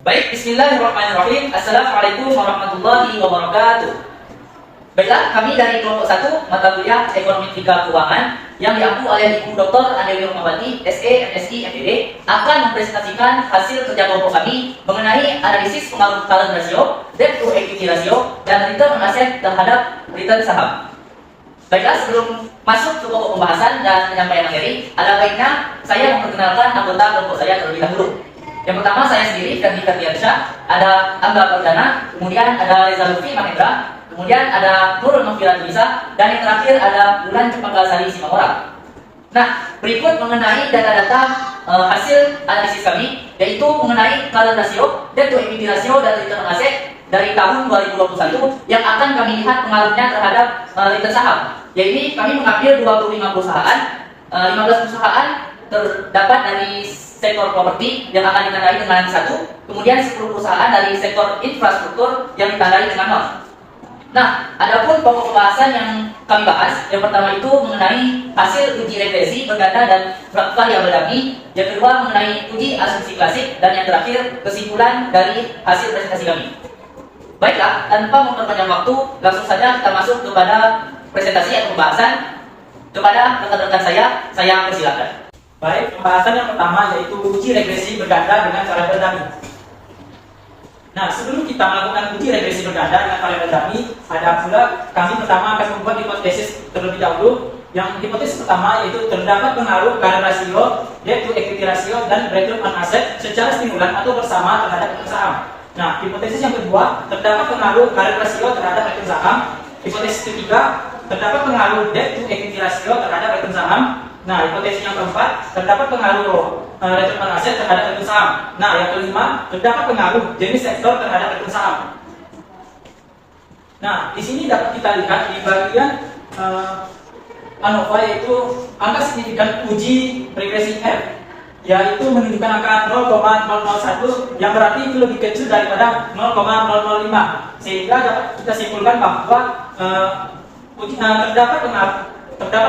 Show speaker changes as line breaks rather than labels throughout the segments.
Baik, bismillahirrahmanirrahim. Assalamualaikum warahmatullahi wabarakatuh. Baiklah, kami dari kelompok 1 mata kuliah Ekonomi Keuangan yang diampu oleh Ibu Dr. Andewi Rumawati, SE, MSI, MPD akan mempresentasikan hasil kerja kelompok kami mengenai analisis pengaruh current ratio, debt to equity ratio, dan return on asset terhadap return saham. Baiklah, sebelum masuk ke pokok pembahasan dan penyampaian materi, ada baiknya saya memperkenalkan anggota kelompok saya terlebih dahulu. Yang pertama saya sendiri, Ferdi Ferdiansyah, ada Angga Perdana, kemudian ada Reza Lutfi Mahendra, kemudian ada Nurul Novira Tulisa, dan yang terakhir ada Bulan Cepakalasari Simamora. Nah, berikut mengenai data-data hasil analisis kami, yaitu mengenai current ratio, debt to equity ratio, dan return on asset dari tahun 2021 yang akan kami lihat pengaruhnya terhadap return saham. Yaitu kami mengambil 25 perusahaan, 15 perusahaan terdapat dari sektor properti yang akan ditandai dengan 1, kemudian 10 perusahaan dari sektor infrastruktur yang ditandai dengan 0. Nah, adapun pokok pembahasan yang kami bahas, yang pertama itu mengenai hasil uji regresi berganda dan variabel dummy, yang kedua mengenai uji asumsi klasik, dan yang terakhir kesimpulan dari hasil presentasi kami. Baiklah, tanpa memperpanjang waktu, langsung saja kita masuk kepada presentasi atau pembahasan. Kepada rekan-rekan saya persilakan.
Baik, pembahasan yang pertama yaitu uji regresi berganda dengan variabel dummy. Nah, sebelum kita melakukan uji regresi berganda dengan variabel dummy, ada pula kami pertama akan membuat hipotesis terlebih dahulu. Yang hipotesis pertama yaitu terdapat pengaruh current ratio, debt to equity ratio, dan return on asset secara stimulan atau bersama terhadap return saham. Nah, hipotesis yang kedua, terdapat pengaruh current ratio terhadap return saham. Hipotesis ketiga, terdapat pengaruh debt to equity ratio terhadap return saham. Nah, hipotesis yang keempat, terdapat pengaruh return on asset terhadap return saham. Nah, yang kelima, terdapat pengaruh jenis sektor terhadap return saham. Nah, di sini dapat kita lihat di bagian ANOVA yaitu angka signifikan uji regresi R, yaitu menunjukkan angka 0,001 yang berarti itu lebih kecil daripada 0,005, sehingga dapat kita simpulkan bahwa terdapat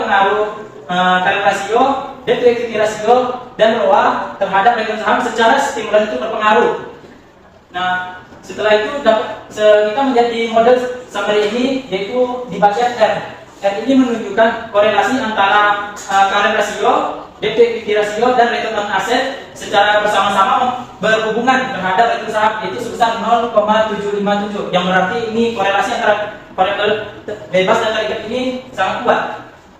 pengaruh current ratio, debt to equity ratio, dan ROA terhadap return saham secara stimulan itu berpengaruh. Nah, setelah itu kita menjadi model summary ini yaitu di bagian R. R ini menunjukkan korelasi antara current ratio, debt to equity ratio, dan return on asset secara bersama-sama berhubungan terhadap return saham, itu sebesar 0,757, yang berarti ini korelasi antara variabel bebas dan terikat ini sangat kuat.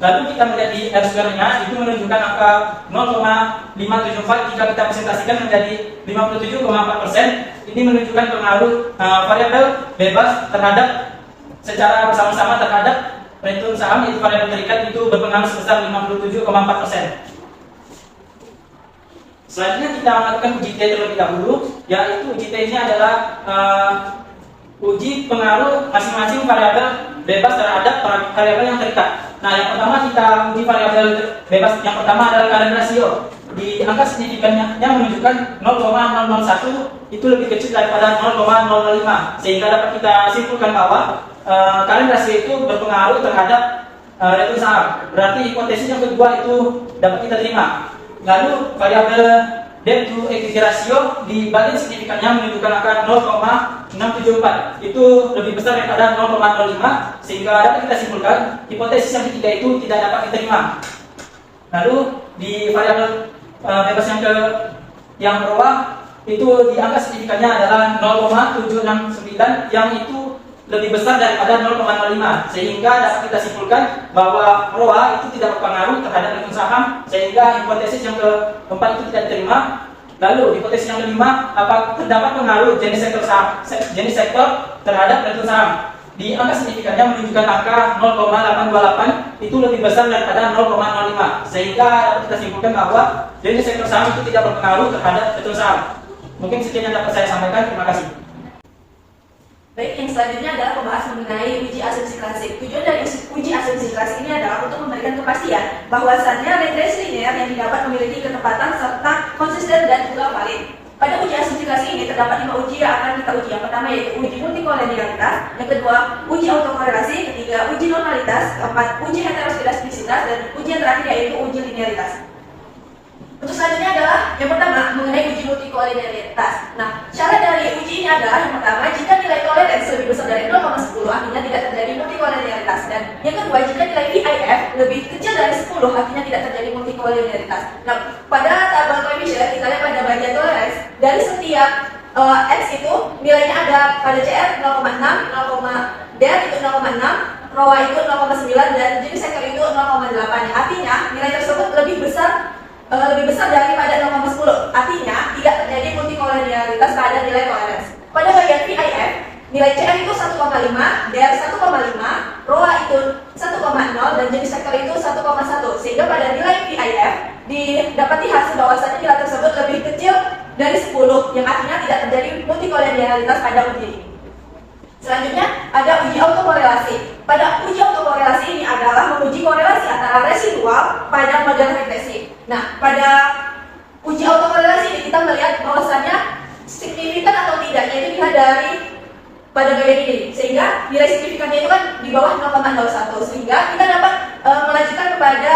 Lalu kita melihat di R-square-nya itu menunjukkan angka 0,574 jika kita presentasikan menjadi 57,4%. Ini menunjukkan pengaruh variabel bebas terhadap secara bersama-sama terhadap return saham, yaitu variabel terikat itu berpengaruh sebesar 57,4%. Selanjutnya kita melakukan uji T terlebih dahulu, yaitu uji T ini adalah uji pengaruh masing-masing variabel bebas terhadap variabel yang terikat. Nah, yang pertama kita uji variabel bebas. Yang pertama adalah current ratio. Di angka signifikannya menunjukkan 0,001 itu lebih kecil daripada 0,005, sehingga dapat kita simpulkan bahwa current ratio itu berpengaruh terhadap return saham. Berarti hipotesis yang kedua itu dapat kita terima. Lalu variabel debt to equity ratio di bagian signifikannya menunjukkan angka 0,674, itu lebih besar daripada 0,05, sehingga dapat kita simpulkan hipotesis yang ketiga itu tidak dapat diterima. Lalu di variabel bebas yang ROA itu di angka signifikannya adalah 0,769, yang itu lebih besar daripada 0,05, sehingga dapat kita simpulkan bahwa ROA itu tidak berpengaruh terhadap return saham, sehingga hipotesis yang keempat itu tidak diterima. Lalu hipotesis yang kelima, apakah terdapat pengaruh jenis sektor terhadap return saham. Di angka signifikannya menunjukkan angka 0,828, itu lebih besar daripada 0,05, sehingga dapat kita simpulkan bahwa jenis sektor saham itu tidak berpengaruh terhadap return saham. Mungkin sekian yang dapat saya sampaikan. Terima kasih.
Baik, yang selanjutnya adalah pembahasan mengenai uji asumsi klasik. Tujuan dari uji asumsi klasik ini adalah untuk memberikan kepastian bahwasannya regresi linear yang didapat memiliki ketepatan serta konsisten dan juga valid. Pada uji asumsi klasik ini terdapat 5 uji yang akan kita uji. Yang pertama yaitu uji multikolenialitas, yang kedua uji autokorelasi, ketiga uji normalitas, keempat uji heteroskedastisitas, dan uji yang terakhir yaitu uji linearitas. Untuk selanjutnya adalah yang pertama mengenai uji multikolinialitas. Nah, syarat dari uji ini adalah yang pertama jika nilai toleransi lebih besar dari 0,10 artinya tidak terjadi multikolinialitas, dan yang kedua jika nilai VIF lebih kecil dari 10 artinya tidak terjadi multikolinialitas. Nah, pada tabel koefisien kita lihat pada bagian toleransi dari setiap X itu nilainya ada pada CR 0,6, 0, DER itu 0,6, ROA itu 0,9 dan jenis sektor itu 0,8. Artinya nilai tersebut lebih besar daripada 0,10. Artinya tidak terjadi multikolonialitas pada nilai toleransi. Pada bagian VIF, nilai CR itu 1,5, DER 1,5, ROA itu 1,0 dan jenis sektor itu 1,1. Sehingga pada nilai VIF didapati hasil bahwasannya nilai tersebut lebih kecil dari 10, yang artinya tidak terjadi multikolonialitas pada uji ini. Selanjutnya ada uji autokorelasi. Pada uji autokorelasi ini adalah menguji korelasi antara residual pada model regresi. Nah, pada uji autokorelasi ini kita melihat bahwasannya signifikan atau tidaknya itu dilihat dari pada bagian ini, sehingga nilai signifikannya itu kan di bawah 0,01, sehingga kita dapat melanjutkan kepada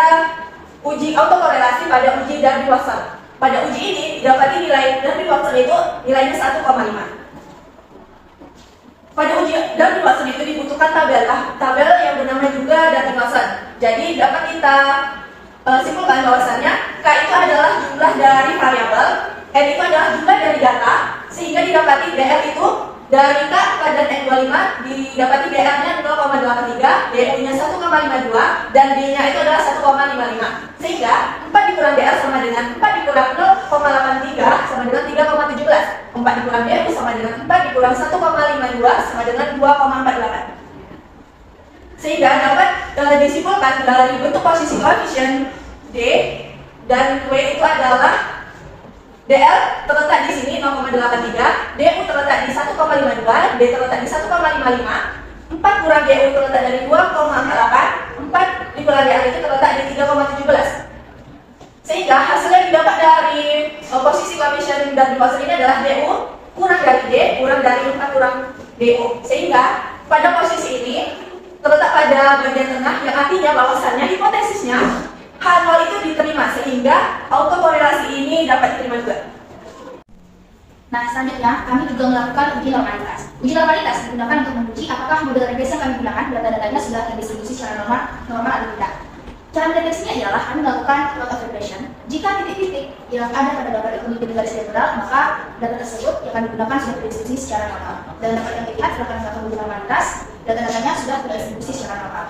uji autokorelasi pada uji Darby Watson. Pada uji ini didapati nilai Darby Watson itu nilainya 1,5. Pada uji Darby Watson itu dibutuhkan tabel yang bernama juga Darby Watson. Jadi dapat kita simpulkan bahwasannya K itu adalah jumlah dari variabel, N itu adalah jumlah dari data, sehingga didapati DL itu dari K pada N25 didapati DR-nya 0,83, DU-nya 1,52 dan D-nya itu adalah 1,55. Sehingga 4 dikurang DR sama dengan 4 dikurang 0,83 sama dengan 3,17. 4 dikurang DU sama dengan 4 dikurang 1,52 sama dengan 2,48. Sehingga dapat disimpulkan dari bentuk posisi koefisien D dan W itu adalah DL terletak di sini 0,83, DU terletak di 1,52, D terletak di 1,55, 4 kurang DU terletak dari 2,48, 4 dikurang DR itu terletak di 3,17. Sehingga hasilnya didapat dari posisi koefisien dan Watson ini adalah DU kurang dari D, kurang dari 4 kurang DU. Sehingga pada posisi ini terletak pada bagian tengah, yang artinya bahwasannya hipotesisnya H0 itu diterima, sehingga autokorelasi ini dapat diterima juga.
Nah, selanjutnya kami juga melakukan uji normalitas. Uji normalitas digunakan untuk menguji apakah model regresi yang kami gunakan data-datanya sudah terdistribusi secara normal atau tidak. Cara mendeteksinya ialah kami melakukan plot of regression. Jika titik-titik yang ada pada gambar itu menjadi garis diagonal, maka data tersebut yang kami gunakan sudah terdistribusi secara normal. Dan dapat yang dilihat setelah kami melakukan uji normalitas, data-datanya sudah terdistribusi secara normal.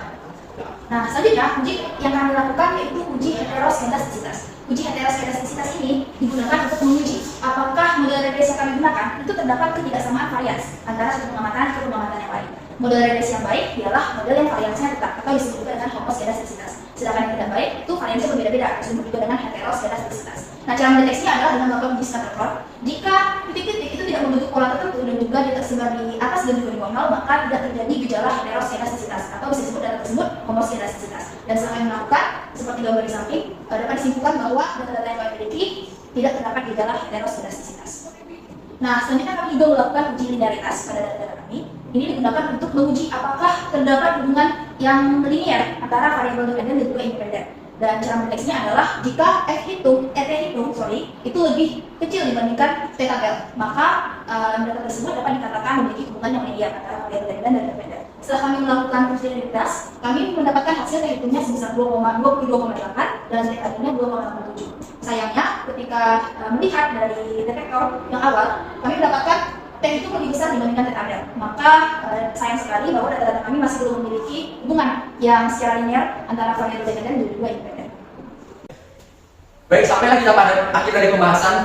Nah, selanjutnya uji yang kami lakukan yaitu uji heteroskedastisitas. Uji heteroskedastisitas ini digunakan untuk menguji apakah model regresi yang kami gunakan itu terdapat ketidaksamaan varians antara satu pengamatan ke pengamatan yang lain. Model regresi yang baik ialah model yang variansnya tetap atau disebut juga dengan homoskedastisitas. Sedangkan yang tidak baik itu variansnya berbeda-beda, disebut juga dengan heteroskedastisitas. Nah, cara mendeteksinya adalah dengan melakukan uji scatter plot. Jika titik-titik itu tidak membentuk pola tertentu dan juga dia tersebar di atas dan juga di bawah nol, maka tidak terjadi gejala heteroskedastisitas atau bisa disebut data tersebut homoskedastisitas. Dan setelah yang melakukan seperti gambar di samping, dapat disimpulkan bahwa data-data yang kami miliki tidak terdapat gejala heteroskedastisitas. Nah, selanjutnya kami juga melakukan uji linearitas pada data-data kami. Ini digunakan untuk menguji apakah terdapat hubungan yang linear antara variabel dependen dan juga independen. Dan cara mendeteksinya adalah jika itu lebih kecil dibandingkan T tabel, maka data tersebut dapat dikatakan memiliki hubungan yang linear antara variabel dependen dan independen. Setelah kami melakukan uji linearitas, kami mendapatkan hasil terhitungnya sebesar 22,8 dan T tabelnya 2,87. Sayangnya, ketika melihat dari detektor yang awal, kami mendapatkan T itu lebih besar dibandingkan T tabel. Maka sayang sekali bahwa data-data kami masih belum memiliki hubungan yang secara linear antara variabel dependen dan juga independen.
Baik, sampailah kita pada akhir dari pembahasan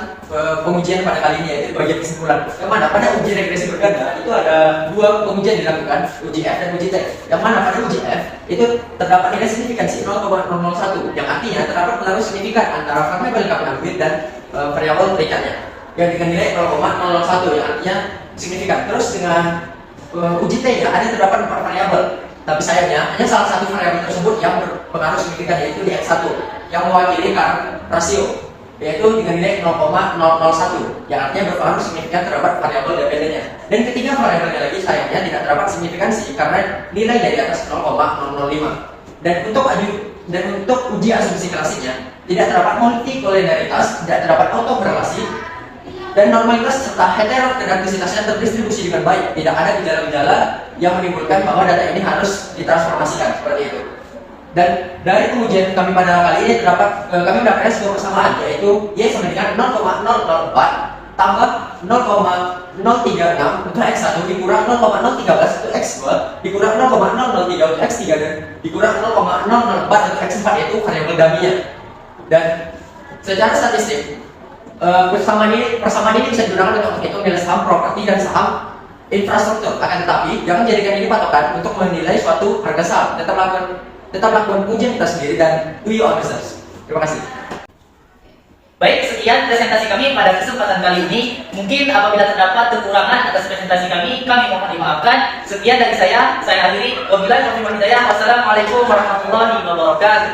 pengujian pada kali ini, yaitu bagian kesimpulan. Yang mana pada uji regresi berganda itu ada dua pengujian dilakukan, uji F dan uji T. Yang mana pada uji F itu terdapat nilai signifikansi 0,001, yang artinya terdapat pengaruh signifikan antara variabel kapitaluit dan variabel perikatnya, yang dengan nilai 0,001, yang artinya signifikan. Terus dengan uji T nya ada terdapat 4 variabel, tapi sayangnya hanya salah satu variabel tersebut yang berpengaruh signifikan, yaitu di X1 yang mewakili current rasio, yaitu dengan nilai 0,001, yang artinya berpengaruh signifikan terhadap variabel dependennya. Dan ketiga variabelnya lagi sayangnya tidak terdapat signifikansi karena nilai dari atas 0,005. Dan untuk untuk uji asumsi klasiknya tidak terdapat multikolenialitas, tidak terdapat autokorelasi, dan normalitas serta heterogenetisitasnya terdistribusi dengan baik. Tidak ada gejala-gejala yang menimbulkan bahwa data ini harus ditransformasikan seperti itu. Dan dari pengujian kami pada kali ini terdapat kami mendapatkan sebuah persamaan, yaitu Y sama dengan 0,004 tambah 0,036 untuk X1 dikurang 0,013 untuk X2 dikurang 0,003 untuk X3 dan dikurang 0,004 untuk X4, yaitu variabel dummy-nya. Dan secara statistik persamaan ini bisa digunakan untuk menghitung nilai saham properti dan saham infrastruktur. Akan tetapi jangan jadikan ini patokan untuk menilai suatu harga saham. Tetap lakukan ujian kita sendiri dan do your own research. Terima kasih.
Baik, sekian presentasi kami pada kesempatan kali ini. Mungkin apabila terdapat kekurangan atas presentasi kami mohon dimaafkan. Sekian dari saya akhiri. Wabillahi taufiq wal hidayah. Wassalamualaikum warahmatullahi wabarakatuh.